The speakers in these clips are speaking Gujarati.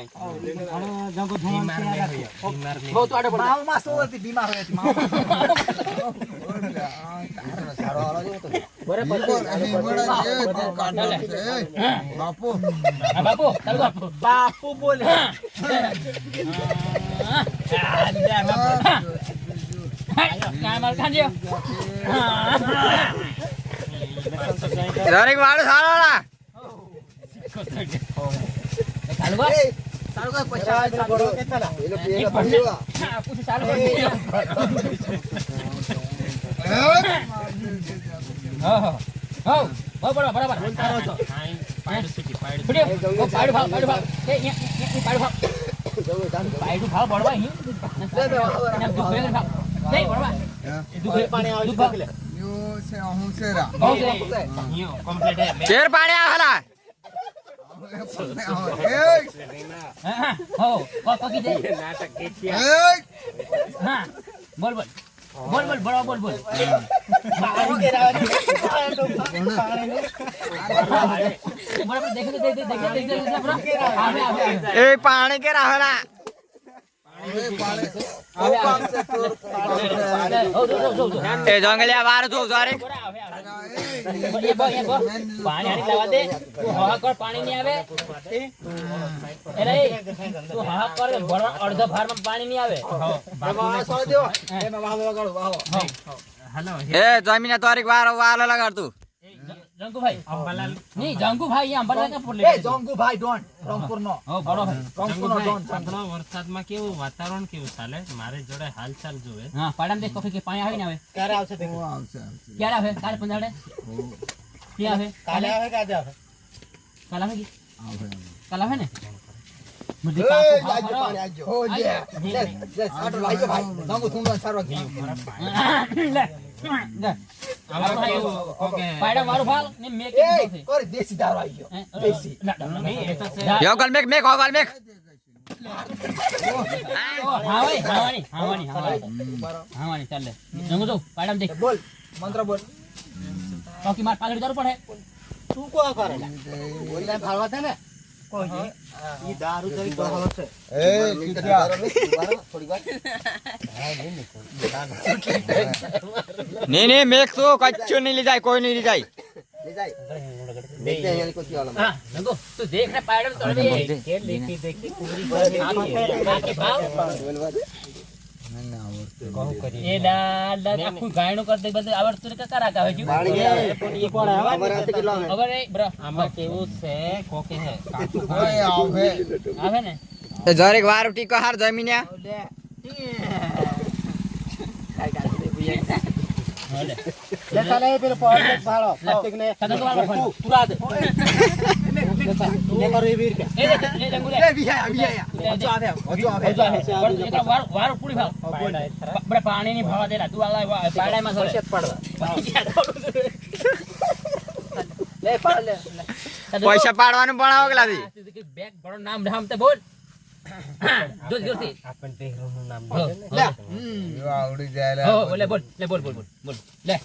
जंगो बीमार नहीं होया बीमार नहीं हो तो आडे पड़ माव मासो होती बीमार होया थी माव तारो सारो वाला जो तो बरे पर बड़ा ये काटो बापू बापू चल बापू बापू बोले काय मार खांजियो દરેક વાળો સારાળા ચાલુ કર चालू कर पैसा बड़ो केतला एलो पेला पडीवा कुछ चालू कर हां हां हो बराबर तारो છો પાડું સિટી પાડું પાડું ભાવ એ પાડું ભાવ પાડું ભાવ બળવા અહીં દુખે ભાવ નહીં બળવા દુખે પાણી આવે દુખ यो से हूं से रा યો કમ્પ્લીટ હે કેર પાણી આહલા हो पकी दे नाटक केचिया हां बोल बोल बोल बोल बड़ा बोल बोल पानी के रावनी बड़ा देख बड़ा आवे એ પાણી કે રાહલા એ જંગલિયા વાર જો સારે पानी आने लगा दे तू हाहा कर पानी नहीं आवे अरे तू हाहा कर बड़ा अर्ध भार में पानी नहीं आवे बाबा सो देओ ए बाबा लगाड़ो वाह हेलो એ જમીને તારીખ વાર વાલો લગાડ તું जंगू भाई अंबालाल नहीं जंगू भाई ये अंबालाल का पुल ए जंगू भाई डोन रंगपुर नो हो बड़ो भाई रंगपुर नो डोन ચાંદલો વરસાદમાં કેવું વાતાવરણ કેવું ચાલે મારે જોડે હાલચાલ જોવે हां पाडम देख कॉफी के पानी आवे ना आवे क्यारे आवसे देखो आवसे क्या आवे काल पंजाड़े क्या आवे काले आवे का जावे काल आवे की काल आवे ने मुझे ए पापा पानी आजो हो जे ले साटो लाइयो भाई जंगू थुंडो सारो ले पाडम मारो भाल ने मेक ए कोरी देसी दारू आइयो देसी नहीं ये तो से યો ગલ મેક મેક હોગલ મેક हावानी चल ले जंगू तो पाडम देख बोल मंत्र बोल बाकी मार पागड़ी दारू पड़े तू को करेला बोलले भालवा था ना कोई ये दारू जरी तो हलो छे ए कितना थोड़ी बात નહીં નહીં મેક તો કચ્ચું નહીં લઈ જાય કોઈ નહીં લઈ જાય ले जाए देखते हैं यानी कुछ वाला हां जंगू तू देख ना पाडम तोड़ दे के देखी पूरी बाकी भाव કહું કરી એ લા આખું ગાયણું કર દે બધું આવડતું કે કરા કાવે છું पानी ये कोण है हमारे हाथ किलो में ખબર એ બ્રો આમાં કેવું છે કોકે હે કાચું ओए आओ है આવે ને એ જરેક વાર ટીકો હાર જમીને ले ले चले फिर पहुंच के भाड़ो प्लास्टिक ने कदम को मार तुरा दे ले करो ये वीर के ए जंगू ले भी है जो आवे एकरा वार पूरी भाव बड़े पानी नहीं भाव देला तू आला पाड़े में शेत पड़वा ले पाड़ ले પૈસા પાડવાનું પણ આવગલા દી बैग बड़ो नाम धाम ते बोल जोर जोर से આપણ દેહનું નામ ले यो आवड़ी जायला हो बोले बोल ले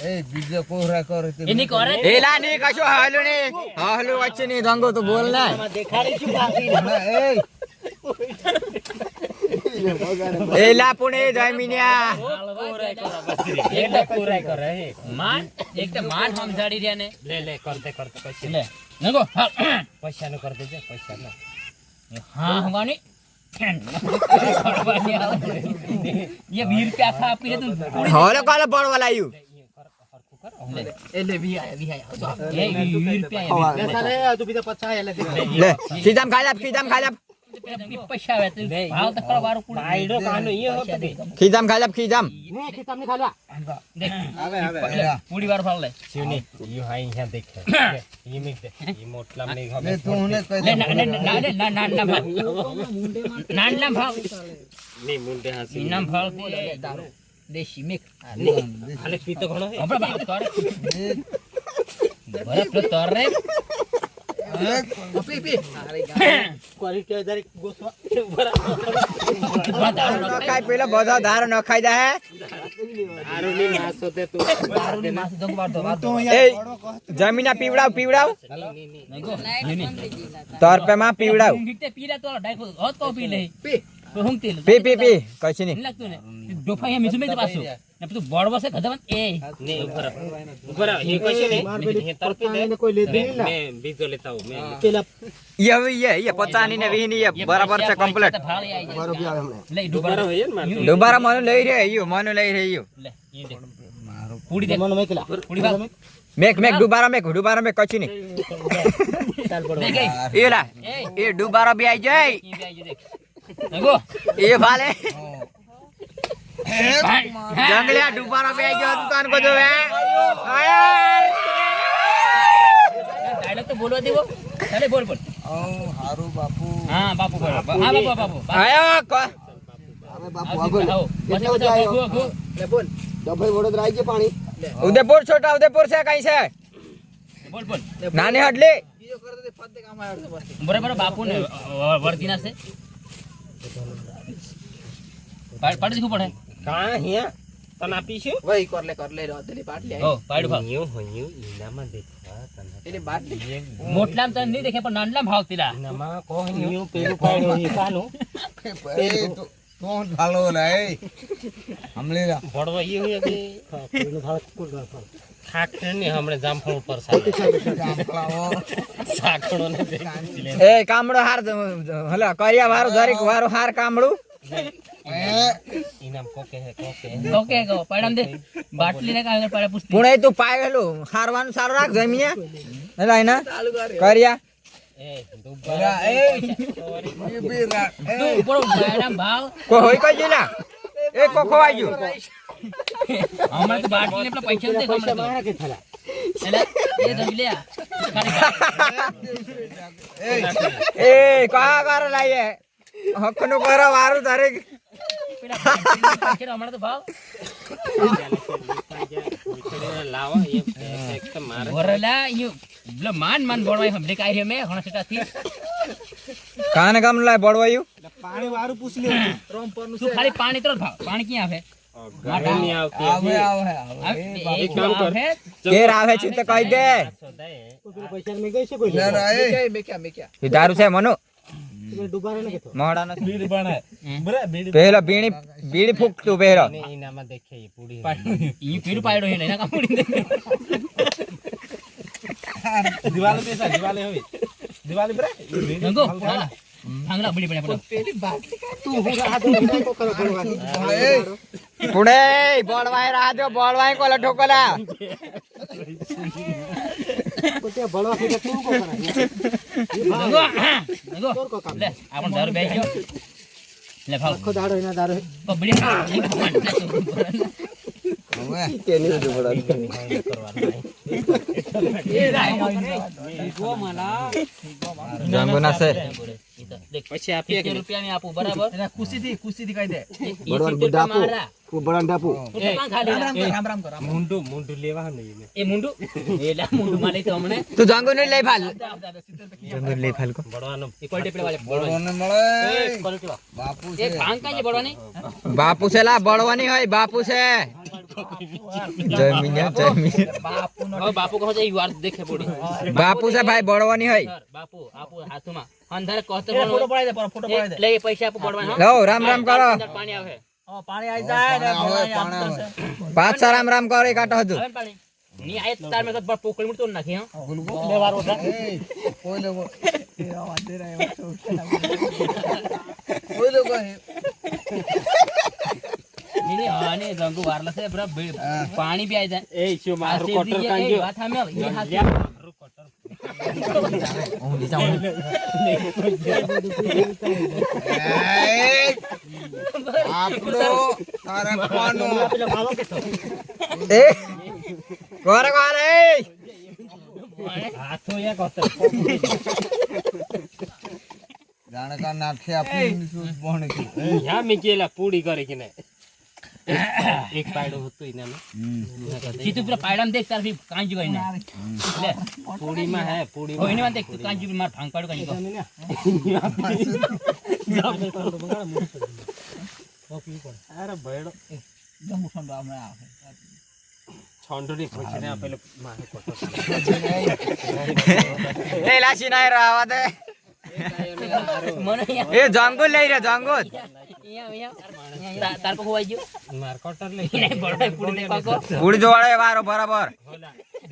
ए बीजे कोहरा करते इनी करे એલા નહીં કશો હાલું નહીં હાલું વચ્ચે નહીં જંગો તો બોલ ને देखाड़ी क्यों बाकी ए એલા પુણે જમીને एक पूरा करे मान एक तो मान हम जाड़ी रे ने લે લે કરતે પછી ले नगो પૈસાનું કર દેજે પૈસાનું हां हमानी ये 20 रुपया था आपकी रे तू હોલો કાલે પડવા લાયું ले भी आया ये 20 रुपया है साले तू भी तो 50 है ले લે ખીજામ ખાઈ લે पैसा है तू भाव तक कर वारो पूरा આઈડો કાનો ઈ હોત દે ખીજામ ખીજામ नहीं खिताब नहीं खालवा देख आवे पूरी बार फाड़ ले શિવની ઈ હાઈ અહીંયા દેખે ઈ મિક દે ઈ મોટલા મે ले तू ने ले ना भाव ना भाव ની મુંડે હાસી नाम भाव दारू देसी मिक ખાલી પીતો ઘણો હે આપણે બાત કર બરફ તો તર રે પી પી ક્વોલિટી જરી ગોસવા નખાય પેલો બધો દારૂ નખાઈ જાય આરુની માસો તે તું દારૂની માસ જંગ વાળતો વાતો એ જમીના પીવડાવ પીવડાવ નહીં 100 રૂપિયામાં પીવડાવ ગીતે પીલા તો ડાયકો હોત તો પી લે પી તો હું તેલ પી પી પી કઈ નહીં લાગતું ને ડોફા એ મીઠું મેં પાછું ને તું બળ વસે ગધવન એ ને ઉપર એ કોઈ છે ને તરપી દે કોઈ લેતી નહીં મે બીજો લેતા હું મે પેલા ये 50 ને 20 ની બરાબર છે કમ્પ્લીટ ભાળી આવી જાય બરોબર આવે હમણાં લે દુબારા હોય ને માર દુબારા મનો લઈ રહ્યો મનો લઈ રહ્યો લે એ દે પૂડી દે મને મેકલા પૂડી ભાગ મેક દુબારા મેક કચ્છી નહીં ચાલ પડો દે ગઈ એ લા એ દુબારા બે આઈ જાય ઈ બે આવી દેખ નગો એ ભાલે જંગલિયા દુબારા બે આઈ ગયો દુકાન કો જો હે ડાયલોગ તો બોલવા દેવો ચાલે બોલ બોલ હારું બાપુ હા બાપુ બોલ હા બાપુ આયો હવે બાપુ આગળ આવો કેટલે વાગે આવ્યો લે બોલ ડભાઈ વડોદરા આવી ગયો પાણી ઉદયપુર છોટા ઉદયપુર છે કઈ છે બોલ બોલ નાની હડલી બીજો કર દે ફતે કામ આવ્યો બસ બરાબર બાપુ ને વર્દી ના છે પાડી દીધું પડે કા હિયા તને આપીશું વઈ કર લે રોતલી બાટલી હો પાડ્યું ભાવ ન્યુ હોયું ઈનામાં દેખવા તને એની બાટલી મોટલામ તને નહીં દેખે પણ નાનલામ ભાવ તીલા ઈનામાં કો ન્યુ પેલું પાડ્યો ઈ કાનું કોણ ભાલો લાય હમલે ભડવા ઈ હોય કે પેલું ભાવ કોણ ભાવ ખાખરે ને હમણે જામફળ ઉપર સાકડો ને એ કામડો હાર હલા કરિયા વારો દરેક વારો હાર કામડું ઈનામ કોકે ઓકે ગો પાડમ દે બાટલી ને કાંઈ પાડે પૂછતી પુણે તું પાયેલું હારવાનું સારું રાખ જમીયા હલા એના કરિયા એ દુબારા તું ઉપર મેડમ ભાવ કો હોય કઈ જીલા એ કોખો આજો હમણાં તો બાટલી ને પેલા પૈસા દે હમણાં મારા કે થલા એટલે એ દબલ્યા એ કા કર લાયે હકનો કર વારું તારે પેલા પૈસા હમણાં તો ભાવ લાવો એક તો મારે વરલા ઈ બ્લ માન બોળવાય હમડે કાઈ મે હણ સેટાથી કાને કામ લાય બળવાયું પાણી વારું પૂછ લે રોમ પરનું તું ખાલી પાણી તરત ભાવ પાણી ક્યાં આવે ઘરની આવતી એક કામ કર કેર આવે છે તો કહી દે પૈસા મે ગઈ છે કોઈ મે ક્યાં એ દારૂ છે મનો ડુબારો ને કેતો મોડા નથી બીડી બના પેલો બીડી ફૂકતું પેલો ને ઈનામાં દેખે ઈ પૂડી ઈ પીરું પાડ્યો હે એના કામ પડી દે દિવાલે હવે દિવાલે બ્રે નંગો હાલા ભાંગલા બડી પડે પેલી બાટલી કા તું હું આ તો નહીં કો કરો પુણે બોળવાય રાજો બોળવાય કોલા ઠોકલા પોતે બળવા કે તું કો કરા નંગો નંગો લે આપણ દારૂ બેહી ગયો લે ભાવ આખો દાડો એના દાડો બડી કેની દુબડા એ રાય ગો માલા જંગુના છે પછી આપીએ કે રૂપિયા ની આપું બરાબર એના ખુશીથી કહી દે બડવાન બડાપો બડાન ડાપુ મુંડું લેવા નહીં એ મુંડું એલા મુંડું માં લઈ તો હમણે તું જંગુ ને લઈ ફાલ જંગુ લઈ ફાલ કો બડવાનો એ ક્વોલિટી પેલા વાલે બળવાની મળે ક્વોલિટી બાપુ એ ભાંગ કાંઈ બળવાની બાપુ છે લા બળવાની હોય બાપુ છે જમીન હવે બાપુ કહો છે ઈ વાર દેખે પડી બાપુ છે ભાઈ બળવાની હોય બાપુ આપુ હાથમાં અંધારે કહતો ફોટો પડાઈ દે ફોટો પડાઈ દે લે પૈસા આપો પડવાનો લો રામ રામ કરો પાણી આવે પાણી આવી જાય ને પાછ રામ રામ કરો કાટો હતું આવે પાણી ની આયત તાર મે તો પોકળી મુડ તો નાખી હા લેવારો કોઈ લેવો કોઈ લેવો ની આને રંગુ વારલા છે બરા પાણી બી આવી જાય એ શું મારું કોટર કાંજો વાત સામે આવે ઈ હાથ આપણો તારખવાનો પેલા ભાવો કેતો એ કોરે કોરે હાથો યા કોટર જાણે કા નાખે આપણી સુસ બોણે યા મે કેલા પૂડી કરે કે ને એક પાડો હતો એના સીધું પૂરા પાયડામાં દેખ તાર ભી કાંજી કરીને લે પૂડીમાં હે ઓ પૂડીમાં એને વાત દેખ કાંજી માર ભાંગ પાડો કાંજી અરે ભેડો જમુ ઠંડો હમણાં આવે છોંડોની પૂછીને આ પેલો મારે કોટો એ લાસી નાય રાવા દે મને એ જંગલ લઈ રે જંગલ તાર કો હોઈ ગયો માર કોટર લઈ એને બડાઈ પૂડી દે પાકો પૂડી જોવાળે વારો બરાબર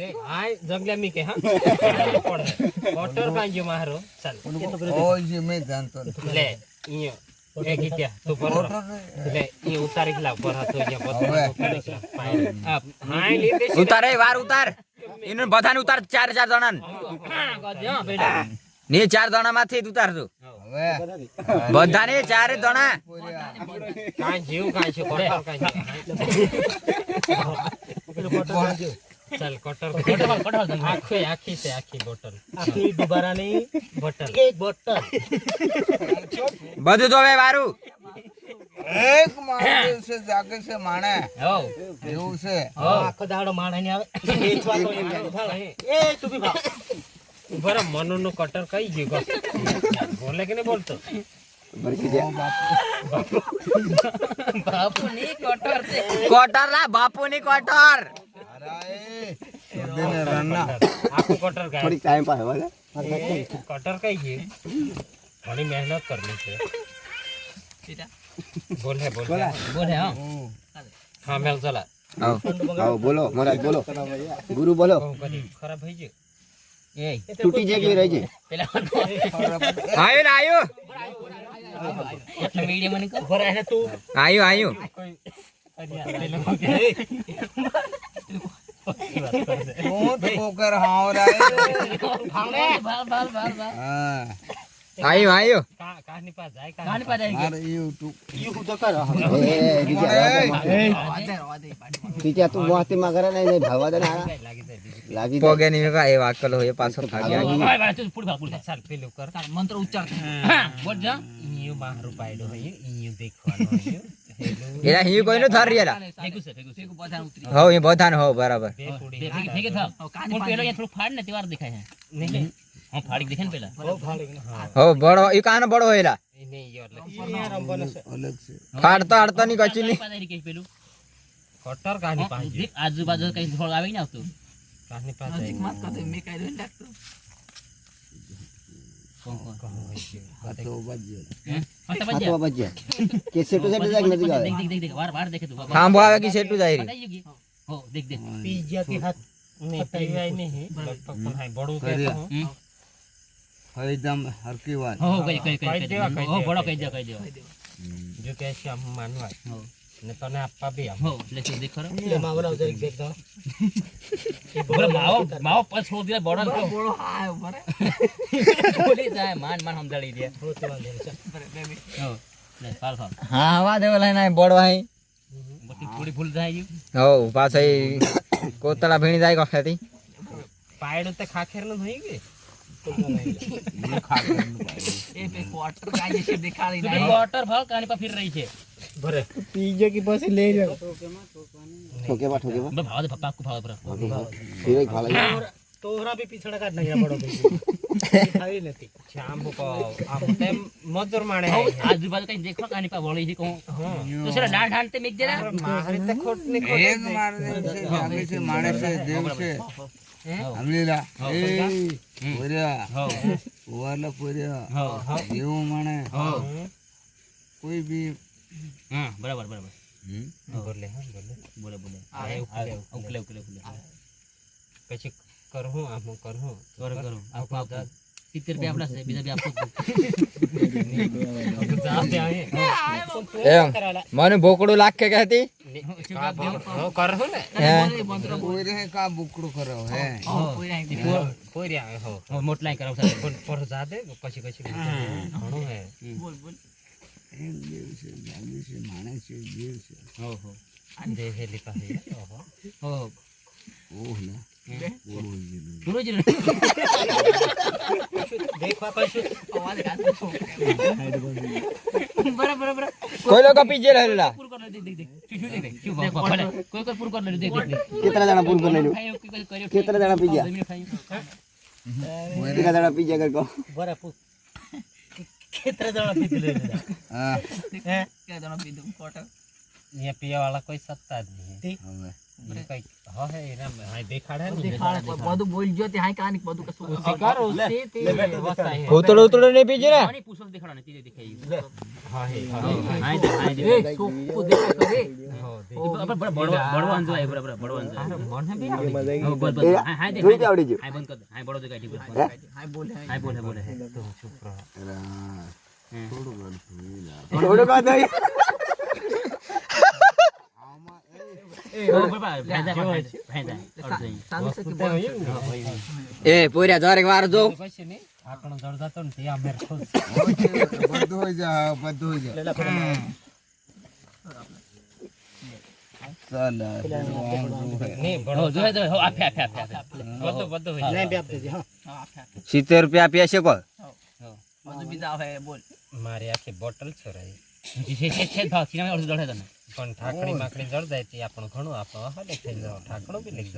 દેખ હાય જંગલા મી કે હા કોટર કાંજો મારો ચાલ ઓય મે જાણતો લે ઈયો એ ગીત્યા તું પર લે ઈ ઉતારી લાવ પર હતો અહીંયા ઉતારી લાવ હાય લે દે ઉતારે વાર ઉતાર એનું બધાને ઉતાર 4 જણાને હા ગયો બેટા ને 4 જણામાંથી જ ઉતારજો હવે બધાને 4 જણા કાંઈ જીવ કાંઈ છે કોટર કાંઈ ચાલ કોટર આખી છે આખી બોટલ આખી દુબારાની બોટલ એક બોટલ બધું જોવે વારું એક માણસ છે જાગે છે માણે હો એવું છે આખો દાડો માણે ને આવે વેચવા તો એ તું બી ભાવ બરા મનોનો કટર કઈ ગયો ગો બોલે કે નહીં બોલતો બાપુ ની કોટર છે કોટર ના બાપુની કોટર અરે સદેને રન્ના આખું કટર ગાય થોડી ટાઈમ પાસ હવે કટર કઈ ગયું ઘણી મહેનત કરવી છે બેટા બોલે બોલે હા હા મેલ ચલા આવો બોલો મહારાજ બોલો ગુરુ બોલો કદી ખરાબ થઈ ગયું એ તૂટી જાય કે રહી જાય પેલા આયો ને આયો એટલે મીડિયમ મને કહો ભરાય તું આયો આયો હું પોકર હાવરાય ભાલ હા આયો આયો કાની પાસ જાય કાની પાડે મારે YouTube ટીચા તું મોહતી માં કરે નહીં ભાવવા દે લાગી જાય બીજું લાગી પોગે ની કા એ વાકલ હોય પાછો ભાગ્યા ભાઈ ભાઈ તું પૂરી ભાલ ચાલ પેલું કર તાર મંત્ર ઉચ્ચાર બોલ જા ઈયું મારું પાડ્યો હોય ઈયું દેખવાનું હોય એલા હી કોઈ નો થર રેલા ભેગું છે બધા ઉતરી હો એ બધાને હો બરાબર બે પૂડી ભેગે થાવ પણ પેલો અહીંયા થોડું ફાડ ને તેવાર દેખાય છે નહીં હા ફાડી દેખે ને પેલા હા હો બડો એ કાનો બડો હોયલા એને ઈયો એટલે રંબનો છે અલગ છે ફાડતા હડતા ની કચી ની પાડી કે પેલું કટર કાની પાસ દેખ આજુબાજુ કઈ થોડું આવે ને આવતું કાની પાસ મત કહો મે કઈ દઉં લાગતું તો બજ્જો હા તો હાથવા બજ્યા કે સેટો સેટો જાગ નથી ગાવે દેખ વાર દેખે તું થાંભો આવે કે સેટુ જાય રે હો દેખ પીજા કે હાથ નહીં પીવાય નહીં લગભગ પણ હાય બડું કે એકદમ હરકી વાત હો કઈ હો બડો કહી દે જો કે છે આમ માનવા હો ને તને આપવા બી આમ હો લે તું દેખ ખરો લે માવરા જરીક દેખ દો બોલો માવો પછ છોડ દે બડો બોલો આ ઉપર બોલી જાય માન સમજાડી દે હોતે વાંધે છે હો લે ફાલ હા વા દેવો લઈને બડો હઈ બટી થોડી ભૂલ જાય હો પાછો કોતળા ભીણી જાય કખેતી પાયડું તે ખાખેર નું થઈ ગયું એ पे क्वार्टर का ये से दिखाड़ी ना क्वार्टर भाव कानी पर फिर रही है ભરે પીજે કે પછી લઈ જાવ ઠોકે બા भाव दे पप्पा को भाव पर ફિરે ખાલા તોહરા બી પીછડા કાઢ નહીં બડો ભાઈ ખાવી નથી જાંબુ કો આમ તેમ મજૂર માણે आजू बाजू कहीं देखो कानी पर बोली जी को तो सर डांड डांड ते मिक जरा મારી તે ખોટ ની એક મારે છે જાગે છે માણે છે દેવ છે અમલીલા એ પોર્યા हो ઓરલા પોર્યા हो દેવ માણે हो કોઈ બી हां बराबर बराबर બોલે હા બોલે बोले आए, उकले उकले उकले પછી કરહું આમ કરહું करो करो आपको आप 70 रुपया अपना से बीजा भी आपको જાતે આએ એમ મને ભોકડું લાગે કહેતી હો કરહું ને હે કોઈ રે કા બુકડો કરો હે પોરી આવે હો मोटलाई करो सर પર જાતે પછી ઘણું હે बोल बोल એક દેવ છે જાગે છે માણે છે દેવ છે हो हो દે હેલી પાસે ઓહો हो ઓહ ને ઓહ गुरु जी देखवा પછી आवाज बराबर बराबर કોઈ લોકો પીજે રહેલા पूरा कर देख देख देख क्यों भले कोई पूरा कर ले देख कितना जना पूरा कर ले लो करियो कितना जना पी गया कितना जना पी गया को बरा पूछ कितना जण पीले हां क्या जना पी दूं क्वार्टर ये पिया वाला कोई सत्ता नहीं ठीक कई हां है ना हां दिखाड़ है બધું બોલ જો તે હાય કાની બધું કશું शिकार से ते वसा है ઉતળો ઉતળો નહીં પીજે ને પાણી પૂછો દેખાડા ને તે દેખાઈ हां है હાય દે એ સોકુ દેખા કરે બરાબર બડવાન જો આય બરાબર બડવાન જો મન હે બી બોલ હાય દે જોઈ આવડી જો હાય બંધ કર દે હાય બડો દેખાઈ બોલ હાય બોલ હે तो चुप रहो થોડું કા દઈ એ પૂરા જોરે વાર જો પછી ને આકણો જડદાતો ને ત્યાં મેર ખોલ બધું હોય જા બધું હોય જા ચાલ નહીં બડો જો જો આફે બધું હોય નહીં બે આપજે હા 70 રૂપિયા આપી છે કો બધું બીજા આવે બોલ મારી આખી બોટલ છોરાઈ છે ભાવ સિનેમા ઓર દોડે તને પણ ઠાકડી માકડી જડદાય તે આપણો ઘણું આપણો હાડે થઈ જાવ ઠાકડો બી લઈ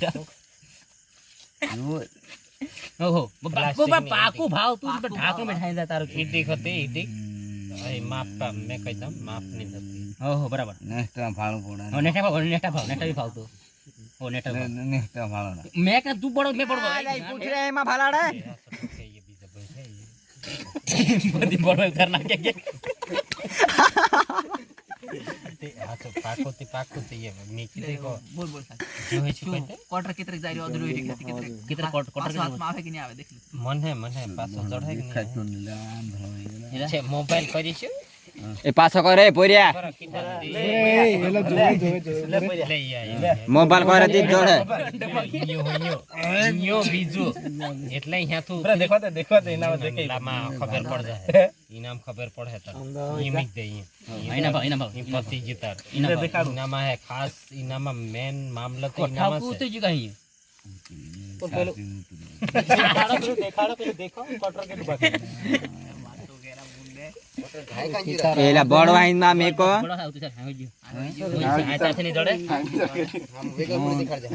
જાવ ઓહો બાપુ પાકુ ભાવ તું ઢાકણ બેઠાઈ જા તારું ઈડી ખતે ઈડી અરે માપ મેં કહી દઉં માપ નહીં થતી ઓહો બરાબર નેક્સ્ટ ભાળું પોડા ઓ નેટા ભાવ બી ભાવ તો ઓ નેટા ભાવ નેક્સ્ટ ભાળો મેં કે તું પડો મેં પડો પૂછરે એમાં ભાલાડે બધી પડો કર નાખે કે પાકોતી ये नीचे देखो બોલ બોલ जो है छुपे ક્વાર્ટર કિતરે જાય રહ્યો અધૂરો રહી ગયો કિતરે ક્વાર્ટર હાથ માં આવે કે નહીં આવે દેખ मन है पासो चढ़े कि नहीं લે छे मोबाइल करी छे એ પાછો કરે પોર્યા ले आया મોબાઈલ કરે તી જોડે યો બીજો એટલે અહીંયા તું દેખો તો એના દેખે લામાં ખબર પડ જાય ઇનામ ખબર પડે તો ઈમિક દે એના ભાવ ઈ પતિ જીતાર ઇનામ દેખાડું ઇનામ હે ખાસ ઇનામ મેન મામલો તો ઇનામ ઠાકુ છે તો જ કहीं તો પેલો દેખાડો પેલો દેખો કટર કે બાકી એલા બળવાઈન માં મેકો બડો આવતું છે હા જો આ તાથે ની દોડે हम वेगळ पुढे दिखाड जा